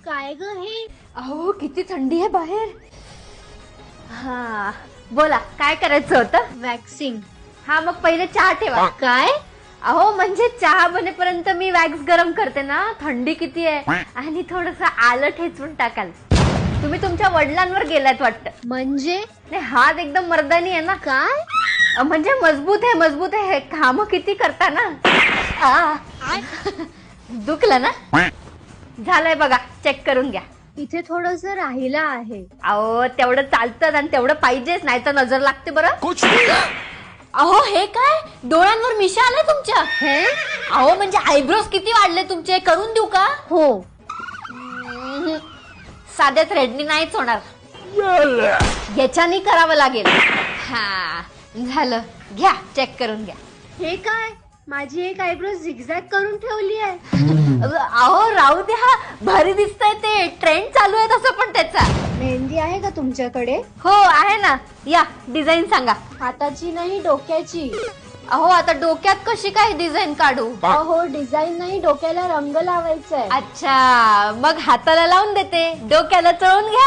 काय ग हे? अहो किती थंडी आहे बाहेर. हा बोला काय करायचं होतं? वॅक्सिंग. हा मग पहिले चहा ठेवा. काय? अहो म्हणजे चहा बनेपर्यंत मी वॅक्स गरम करते ना. थंडी किती आहे आणि थोडस आलं ठेचून टाकाल. तुम्ही तुमच्या वडिलांवर गेलात वाटतं. म्हणजे नाही हात एकदम मर्दानी आहे ना. काय? म्हणजे मजबूत आहे मजबूत आहे. काम किती करता ना. दुखलं ना. झालंय बघा चेक करून घ्या. इथे थोडस राहिलं आहे. अहो तेवढं चालतं आणि तेवढं पाहिजेच नाही तर नजर लागते बरं. अहो हे काय डोळ्यांवर मिशा आलाय तुमच्या. हे? अहो म्हणजे आयब्रोज किती वाढले तुमचे, करून देऊ का? हो. साध्या थ्रेडनी नाहीच होणार. याच्यानी करावं लागेल. हा झालं घ्या चेक करून घ्या. हे काय? माझी एक आयब्रो झिगझॅग करून ठेवली आहे. अहो राहू द्या भारी दिसतंय ते. ट्रेंड चालू आहे तसं पण त्याचा. मेहंदी आहे का तुमच्याकडे? हो आहे ना. या डिझाईन सांगा. हाताची नाही डोक्याची. अहो आता डोक्यात कशी काय डिझाईन काढू? अहो डिझाईन नाही, डोक्याला रंग लावायचा आहे. अच्छा मग हाताला लावून देते, डोक्याला चळून घ्या.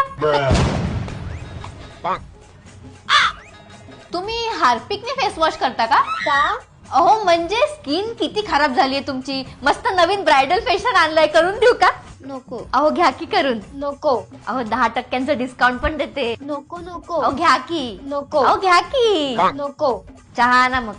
तुम्ही हार्पिकने फेस वॉश करता का? का? अहो म्हणजे स्किन किती खराब झालीये तुमची. मस्त नवीन ब्रायडल फेशियल आणलाय, करून देऊ का? नको अहो घ्या की करून. नको अहो 10% डिस्काउंट पण देते. नको नको अहो घ्या की. नको अहो घ्या की. नको. चहा ना मग.